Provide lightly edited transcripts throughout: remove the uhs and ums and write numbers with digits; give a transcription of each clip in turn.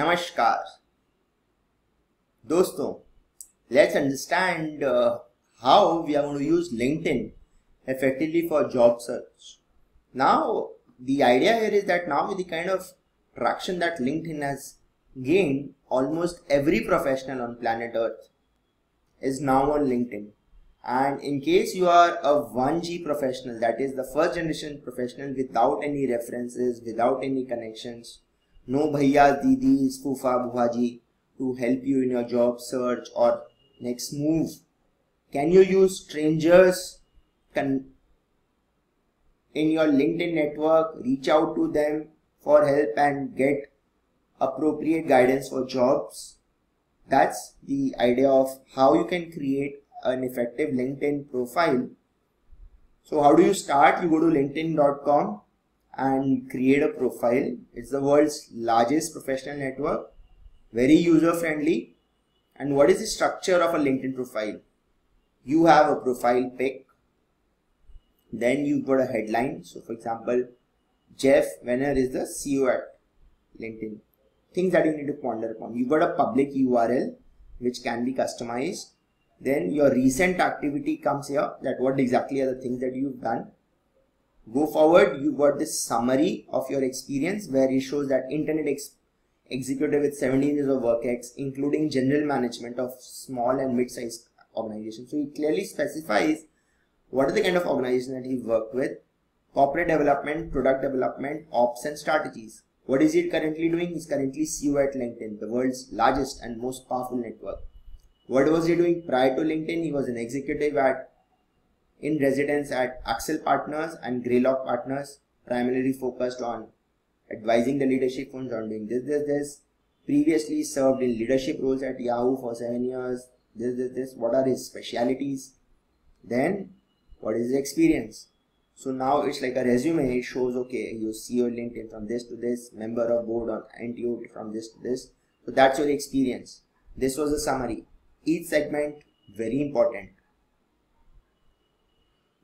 नमस्कार दोस्तों, let's understand how we are going to use LinkedIn effectively for job search. Now, the idea here is that now with the kind of traction that LinkedIn has gained, almost every professional on planet Earth is now on LinkedIn. And in case you are a 1G professional, that is the first generation professional without any references, without any connections, no bhaiyas, didis, fufa, buhaji to help you in your job search or next move. Can you use strangers in your LinkedIn network, reach out to them for help and get appropriate guidance for jobs? That's the idea of how you can create an effective LinkedIn profile. So how do you start? You go to linkedin.com and create a profile. It's the world's largest professional network, very user friendly. And what is the structure of a LinkedIn profile? You have a profile pic, then you've got a headline. So for example, Jeff Wenner is the CEO at LinkedIn. Things that you need to ponder upon. You've got a public URL which can be customized. Then your recent activity comes here, that what exactly are the things that you've done. Go forward, you got this summary of your experience where it shows that internet executive with 17 years of work ex, including general management of small and mid-sized organizations. So it clearly specifies what are the kind of organizations that you've worked with: corporate development, product development, ops and strategies. What is it currently doing? He's currently CEO at LinkedIn, the world's largest and most powerful network. What was he doing prior to LinkedIn? He was an executive in residence at Axel Partners and Greylock Partners, primarily focused on advising the leadership firms on doing this. Previously served in leadership roles at Yahoo for 7 years. This. What are his specialities? Then, what is his experience? So now it's like a resume. It shows, okay, you CEO LinkedIn from this to this, member of board on NTO from this to this. So that's your experience. This was a summary. Each segment very important.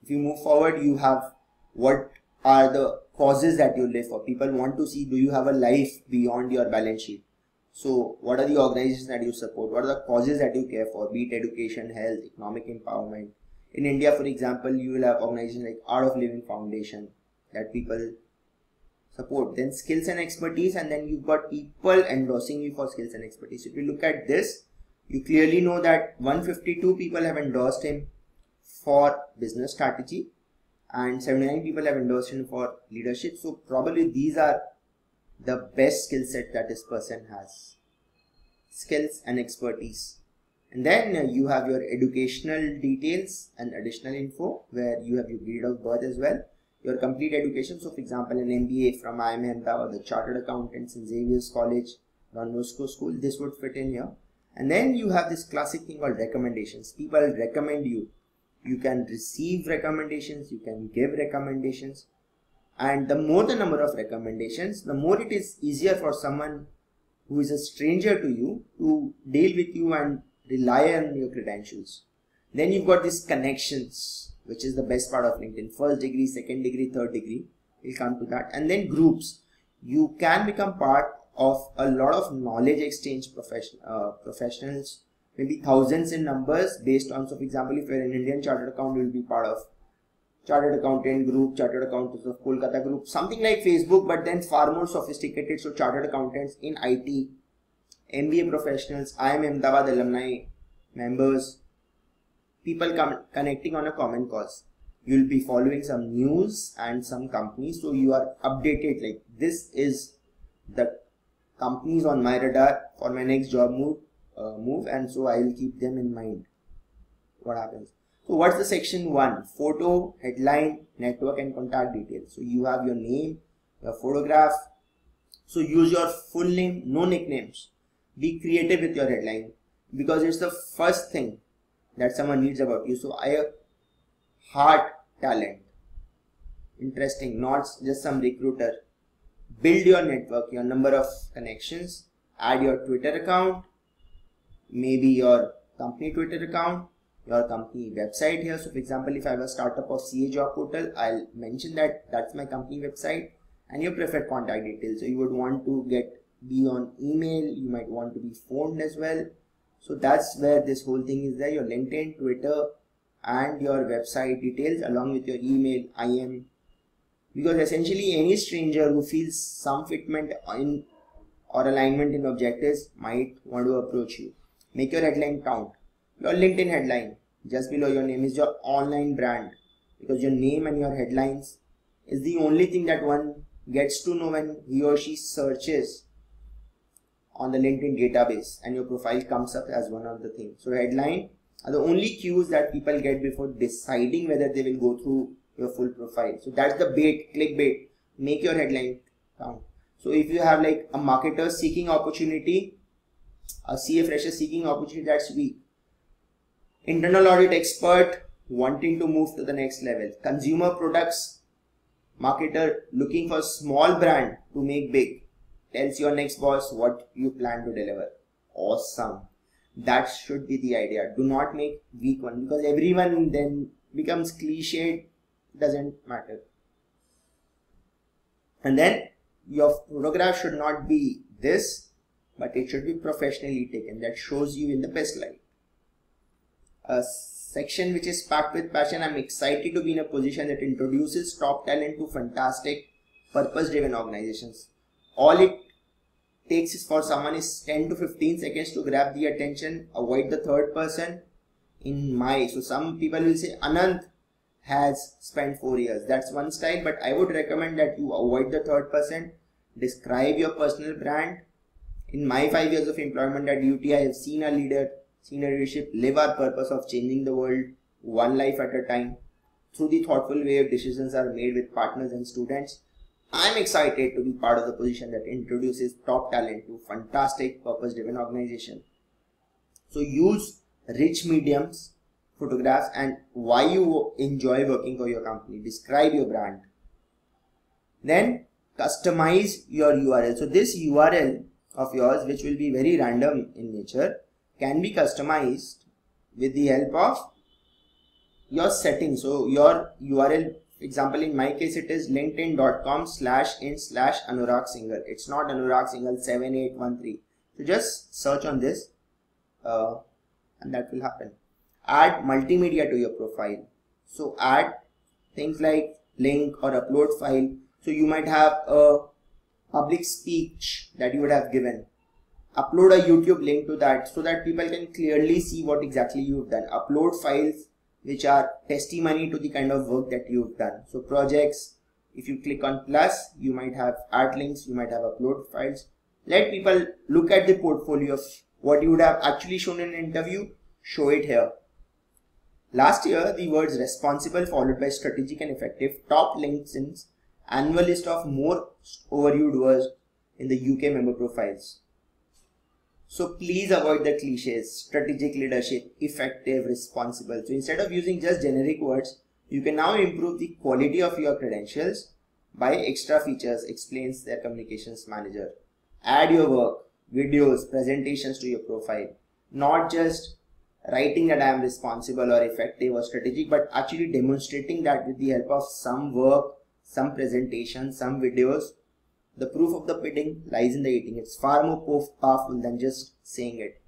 If you move forward, you have what are the causes that you live for. People want to see, do you have a life beyond your balance sheet? So what are the organizations that you support? What are the causes that you care for? Be it education, health, economic empowerment. In India, for example, you will have organizations like Art of Living Foundation that people support. Then skills and expertise, and then you've got people endorsing you for skills and expertise. If you look at this, you clearly know that 152 people have endorsed him for business strategy and 79 people have endorsed him for leadership. So probably these are the best skill set that this person has. Skills and expertise. And then you have your educational details and additional info where you have your date of birth as well. Your complete education. So for example, an MBA from IIM Ahmedabad, the Chartered Accountants in Xavier's College, Don Bosco School, this would fit in here. And then you have this classic thing called recommendations. People recommend you. You can receive recommendations, you can give recommendations. And the more the number of recommendations, the more it is easier for someone who is a stranger to you to deal with you and rely on your credentials. Then you've got these connections, which is the best part of LinkedIn. First degree, second degree, third degree. We'll come to that. And then groups. You can become part of a lot of knowledge exchange professionals, maybe thousands in numbers based on, so for example, if you're an Indian chartered accountant, you will be part of Chartered Accountant Group, Chartered Accountants of Kolkata Group, something like Facebook, but then far more sophisticated. So Chartered Accountants in IT, MBA professionals, IIM Ahmedabad alumni, members, people connecting on a common cause. You'll be following some news and some companies, so you are updated, like this is the companies on my radar for my next job move, and so I will keep them in mind. What happens? So what's the section 1? Photo, headline, network and contact details. So you have your name, your photograph. So use your full name, no nicknames. Be creative with your headline because it's the first thing that someone needs about you. So I have heart, talent, interesting, not just some recruiter. Build your network, your number of connections, add your Twitter account, maybe your company Twitter account, your company website here. So for example, if I have a startup of CA job portal, I'll mention that that's my company website and your preferred contact details. So you would want to get be on email, you might want to be phoned as well. So that's where this whole thing is there, your LinkedIn, Twitter and your website details along with your email, IM. Because essentially any stranger who feels some fitment in or alignment in objectives might want to approach you. Make your headline count. Your LinkedIn headline, just below your name, is your online brand, because your name and your headlines is the only thing that one gets to know when he or she searches on the LinkedIn database and your profile comes up as one of the things. So headline are the only cues that people get before deciding whether they will go through your full profile. So that's the bait, clickbait. Make your headline count. So if you have like a marketer seeking opportunity, a CA fresher seeking opportunity, that's weak. Internal audit expert wanting to move to the next level. Consumer products marketer looking for small brand to make big. Tells your next boss what you plan to deliver. Awesome. That should be the idea. Do not make weak one, because everyone then becomes cliched. Doesn't matter. And then your photograph should not be this, but it should be professionally taken. That shows you in the best light. A section which is packed with passion. I'm excited to be in a position that introduces top talent to fantastic purpose-driven organizations. All it takes is for someone is 10 to 15 seconds to grab the attention. Avoid the third person. So some people will say Anand has spent 4 years. That's one style, but I would recommend that you avoid the third person. Describe your personal brand. In my 5 years of employment at UT, I have seen a senior leadership live our purpose of changing the world one life at a time through the thoughtful way decisions are made with partners and students. I'm excited to be part of the position that introduces top talent to fantastic purpose-driven organization. So use rich mediums, photographs, and why you enjoy working for your company. Describe your brand. Then customize your URL. So this URL of yours, which will be very random in nature, can be customized with the help of your settings. So your URL, example in my case, it is linkedin.com/in/Anurag Singhal. It's not Anurag Singhal 7813. So just search on this and that will happen. Add multimedia to your profile. So add things like link or upload file. So you might have a public speech that you would have given. Upload a YouTube link to that so that people can clearly see what exactly you've done. Upload files which are testimony to the kind of work that you've done. So projects, if you click on plus, you might have add links, you might have upload files. Let people look at the portfolio of what you would have actually shown in an interview. Show it here. Last year, the words responsible followed by strategic and effective top LinkedIn's annual list of more overviewed words in the UK member profiles. So please avoid the cliches: strategic leadership, effective, responsible. So instead of using just generic words, you can now improve the quality of your credentials by extra features, explains their communications manager. Add your work, videos, presentations to your profile. Not just writing that I am responsible or effective or strategic, but actually demonstrating that with the help of some work, some presentation, some videos. The proof of the pudding lies in the eating. It's far more powerful than just saying it.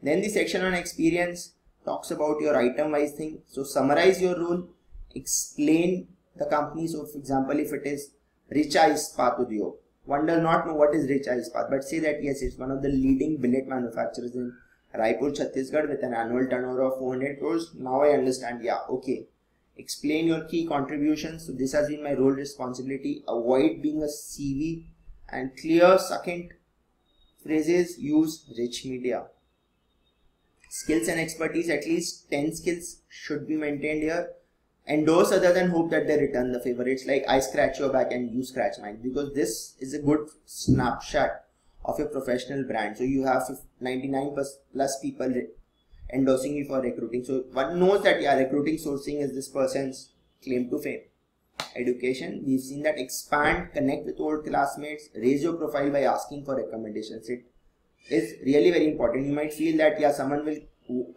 Then the section on experience talks about your item-wise thing. So summarize your role, explain the company. So for example, if it is Richa Ispat Udyog, one does not know what is Richa Ispat, but say that yes, it's one of the leading billet manufacturers in Raipur, Chhattisgarh with an annual turnover of 400 crores. Now I understand. Yeah, okay. Explain your key contributions. So this has been my role responsibility. Avoid being a CV and clear succinct phrases. Use rich media. Skills and expertise, at least 10 skills should be maintained here. Endorse others and hope that they return the favor. It's like I scratch your back and you scratch mine, because this is a good snapshot of your professional brand. So you have 99 plus people endorsing you for recruiting. So one knows that yeah, recruiting sourcing is this person's claim to fame. Education, we've seen that expand, connect with old classmates, raise your profile by asking for recommendations. It is really very important. You might feel that yeah, someone will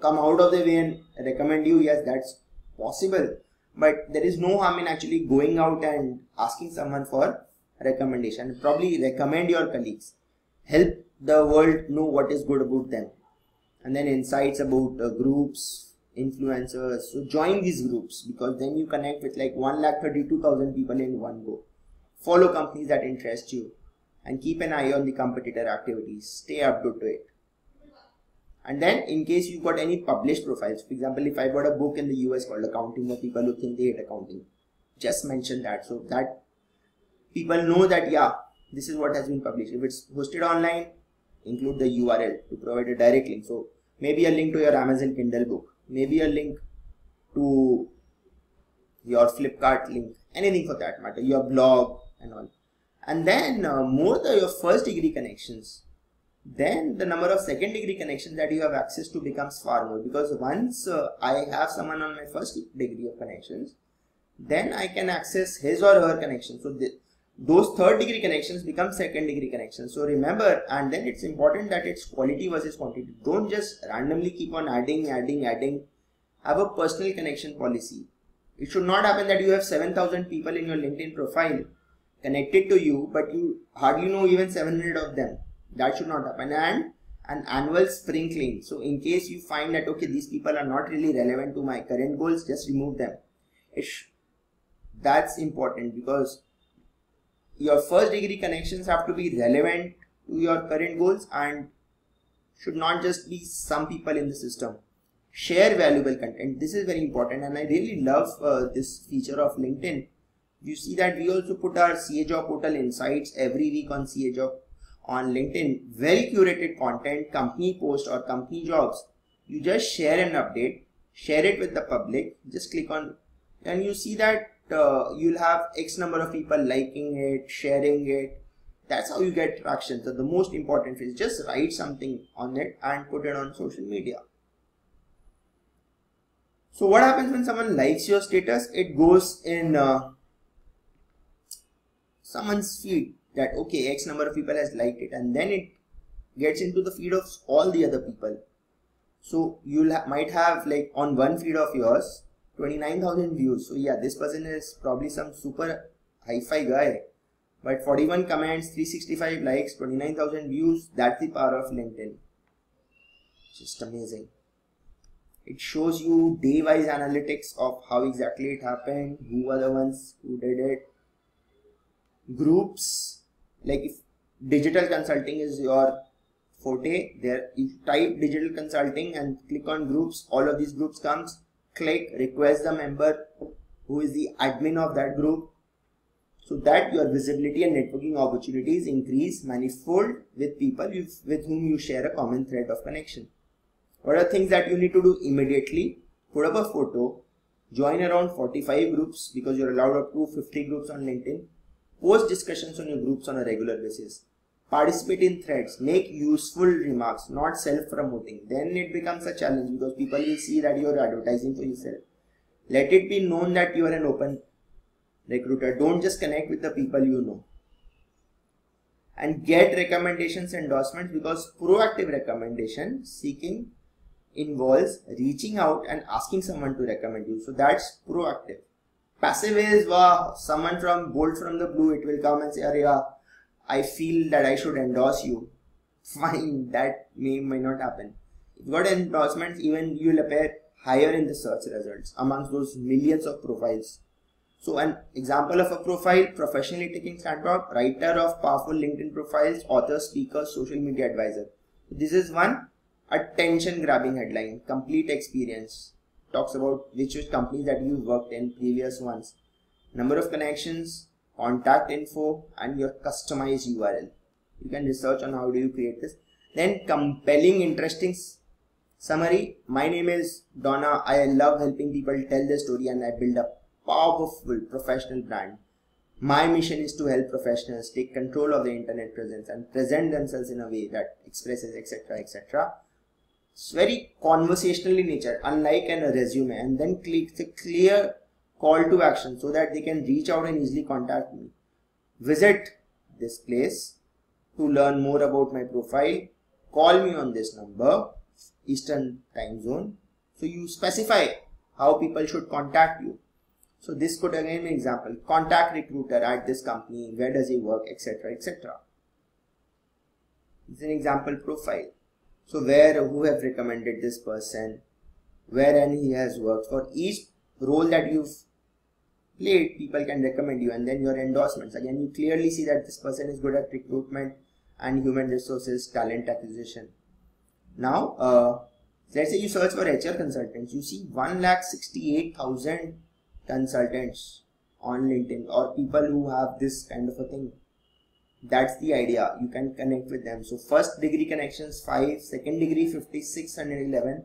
come out of the way and recommend you. Yes, that's possible, but there is no harm in actually going out and asking someone for recommendation. Probably recommend your colleagues. help the world know what is good about them. And then insights about groups, influencers. So join these groups, because then you connect with like 1,32,000 people in one go. Follow companies that interest you and keep an eye on the competitor activities. Stay up to it. And then in case you got any published profiles, for example, if I got a book in the US called Accounting for people who think they hate accounting, just mention that so that people know that yeah, this is what has been published. If it's hosted online, include the URL to provide a direct link. So maybe a link to your Amazon Kindle book, maybe a link to your Flipkart link, anything for that matter, your blog and all. And then your first degree connections, then the number of second degree connections that you have access to becomes far more, because once I have someone on my first degree of connections, then I can access his or her connection. So those third degree connections become second degree connections. So remember, and then it's important that it's quality versus quantity. Don't just randomly keep on adding. Have a personal connection policy. It should not happen that you have 7,000 people in your LinkedIn profile connected to you, but you hardly know even 700 of them. That should not happen. And an annual sprinkling. So in case you find that, okay, these people are not really relevant to my current goals, just remove them. That's important, because your first degree connections have to be relevant to your current goals and should not just be some people in the system. Share valuable content. This is very important, and I really love this feature of LinkedIn. You see that we also put our CA Job portal insights every week on CA Job on LinkedIn. Very curated content, company post or company jobs. You just share an update, share it with the public, just click on, and you see that you'll have X number of people liking it, sharing it. That's how you get traction. So the most important is just write something on it and put it on social media. So what happens when someone likes your status? It goes in someone's feed that okay, X number of people has liked it, and then it gets into the feed of all the other people. So you might have like on one feed of yours 29,000 views. So yeah, this person is probably some super hi-fi guy, but 41 comments, 365 likes, 29,000 views. That's the power of LinkedIn. Just amazing. It shows you day-wise analytics of how exactly it happened, who are the ones who did it. Groups, like if digital consulting is your forte, there you type digital consulting and click on groups, all of these groups comes, click request the member who is the admin of that group, so that your visibility and networking opportunities increase manifold with people with whom you share a common thread of connection. What are things that you need to do immediately? Put up a photo, join around 45 groups, because you're allowed up to 50 groups on LinkedIn. Post discussions on your groups on a regular basis. Participate in threads. Make useful remarks, not self-promoting. Then it becomes a challenge, because people will see that you are advertising for yourself. Let it be known that you are an open recruiter. Don't just connect with the people you know. And get recommendations, endorsements, because proactive recommendation seeking involves reaching out and asking someone to recommend you. So that's proactive. Passive is someone bolt from the blue, it will come and say, yeah, I feel that I should endorse you. Fine, that may not happen. If you got endorsements, even you will appear higher in the search results amongst those millions of profiles. So an example of a profile: professionally taking standout, writer of powerful LinkedIn profiles, author, speaker, social media advisor. This is one attention grabbing headline. Complete experience. Talks about which companies that you worked in, previous ones, number of connections, contact info, and your customized URL. You can research on how do you create this. Then compelling, interesting summary. My name is Donna. I love helping people tell their story, and I build a powerful professional brand. My mission is to help professionals take control of their internet presence and present themselves in a way that expresses etc. etc. It's very conversational in nature, unlike a resume. And then click the clear call to action so that they can reach out and easily contact me. Visit this place to learn more about my profile. Call me on this number, Eastern time zone. So you specify how people should contact you. So this could again be an example. Contact recruiter at this company. Where does he work, etc. etc. It's an example profile. So who have recommended this person, wherein he has worked. For each role that you've played, people can recommend you, and then your endorsements. Again, you clearly see that this person is good at recruitment and human resources, talent acquisition. Now, let's say you search for HR consultants, you see 1,68,000 consultants on LinkedIn, or people who have this kind of a thing. That's the idea. You can connect with them. So first degree connections 5, second degree 5,611,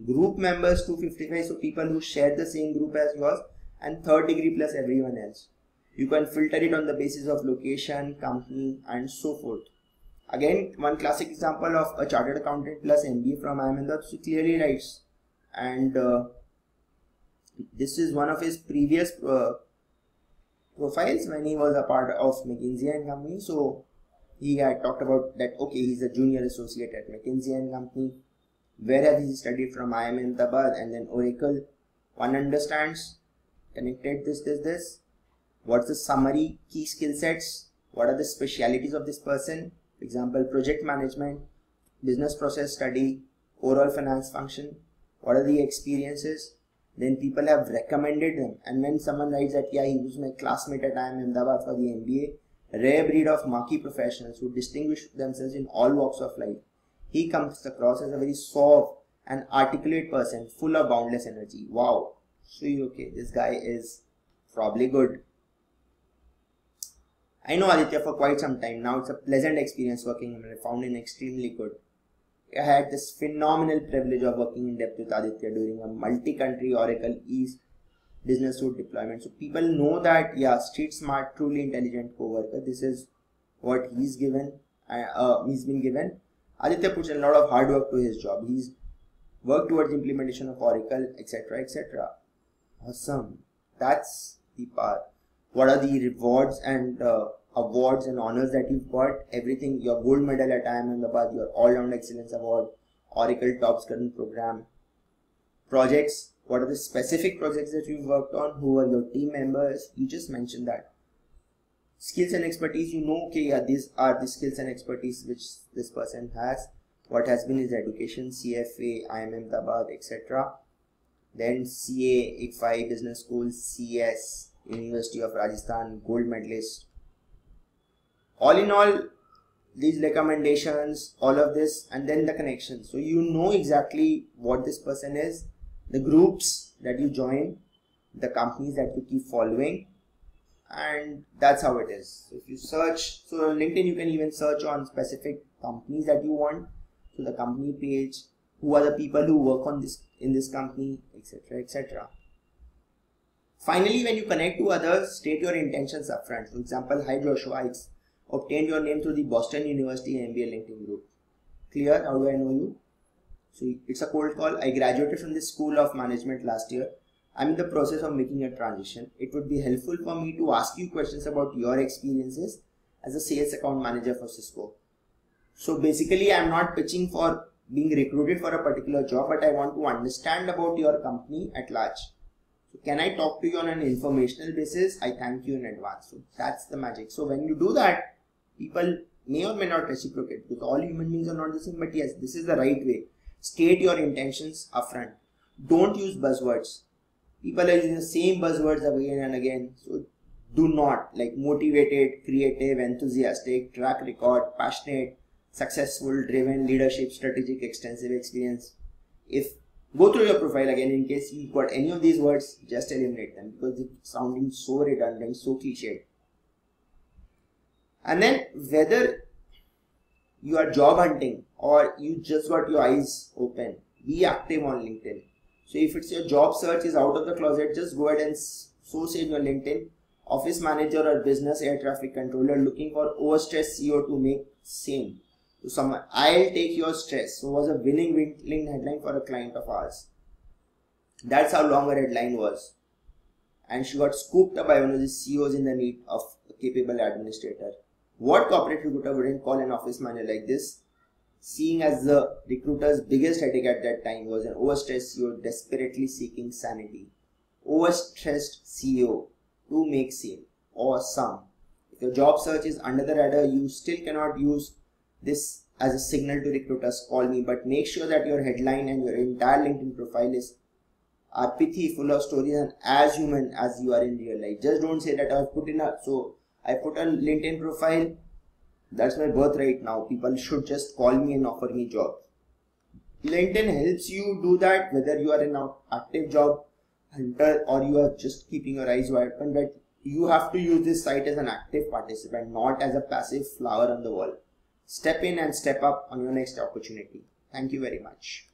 group members 255, so people who share the same group as yours, and third degree plus everyone else. You can filter it on the basis of location, company, and so forth. Again, one classic example of a chartered accountant plus MBA from Ahmedabad, so clearly writes, and this is one of his previous profiles when he was a part of McKinsey and Company. So he had talked about that, okay, he's a junior associate at McKinsey and Company. Where have he studied from? Ahmedabad, and then Oracle. One understands, connected this. What's the summary, key skill sets? What are the specialities of this person? For example, project management, business process study, overall finance function. What are the experiences? Then people have recommended them, and when someone writes that, yeah, he was my classmate at IIM Ahmedabad for the MBA, rare breed of marquee professionals who distinguish themselves in all walks of life. He comes across as a very soft and articulate person, full of boundless energy. Wow. So okay, this guy is probably good. I know Aditya for quite some time now. It's a pleasant experience working with him. I found him extremely good. I had this phenomenal privilege of working in depth with Aditya during a multi-country Oracle East business suite deployment. So people know that, yeah, street smart, truly intelligent co-worker. This is what he's been given. Aditya puts a lot of hard work to his job. He's worked towards implementation of Oracle, etc., etc. Awesome. That's the part. What are the rewards and awards and honors that you've got? Everything, your gold medal at IIM Ahmedabad, your all-round excellence award, Oracle Top Current program. Projects, what are the specific projects that you've worked on? Who are your team members? You just mentioned that. Skills and expertise, you know, okay, yeah, these are the skills and expertise which this person has. What has been his education, CFA, IIM Ahmedabad, etc. Then CA, ICFI, Business School, CS, University of Rajasthan, gold medalist. All in all, these recommendations, all of this, and then the connections. So you know exactly what this person is, the groups that you join, the companies that you keep following, and that's how it is. So if you search, so on LinkedIn you can even search on specific companies that you want. So the company page, who are the people who work on this in this company, etc., etc. Finally, when you connect to others, state your intentions upfront. For example, hi Joshua, I obtained your name through the Boston University MBA LinkedIn group. Clear? How do I know you? So it's a cold call. I graduated from the School of Management last year. I'm in the process of making a transition. It would be helpful for me to ask you questions about your experiences as a sales account manager for Cisco. So basically, I'm not pitching for being recruited for a particular job, but I want to understand about your company at large. So can I talk to you on an informational basis? I thank you in advance. So that's the magic. So when you do that, people may or may not reciprocate, because all human beings are not the same, but yes, this is the right way. State your intentions upfront. Don't use buzzwords. People are using the same buzzwords again and again. So do not, like motivated, creative, enthusiastic, track record, passionate, successful, driven, leadership, strategic, extensive experience. If go through your profile again, in case you've got any of these words, just eliminate them because it's sounding so redundant, so cliched. And then whether you are job hunting or you just got your eyes open, be active on LinkedIn. So if it's your job search is out of the closet, just go ahead and so say in your LinkedIn, office manager or business air traffic controller looking for overstressed CEO to make sane. So someone, I'll take your stress. So was a winning LinkedIn headline for a client of ours. That's how long her headline was. And she got scooped up by one of the CEOs in the need of a capable administrator. What corporate recruiter wouldn't call an office manager like this? Seeing as the recruiter's biggest headache at that time was an overstressed CEO desperately seeking sanity. Overstressed CEO to make sane. Awesome. If your job search is under the radar, you still cannot use this as a signal to recruiters, call me, but make sure that your headline and your entire LinkedIn profile are pithy, full of stories, and as human as you are in real life. Just don't say that I put a LinkedIn profile, that's my birthright now, people should just call me and offer me jobs. LinkedIn helps you do that, whether you are an active job hunter or you are just keeping your eyes wide open, but you have to use this site as an active participant, not as a passive flower on the wall. Step in and step up on your next opportunity. Thank you very much.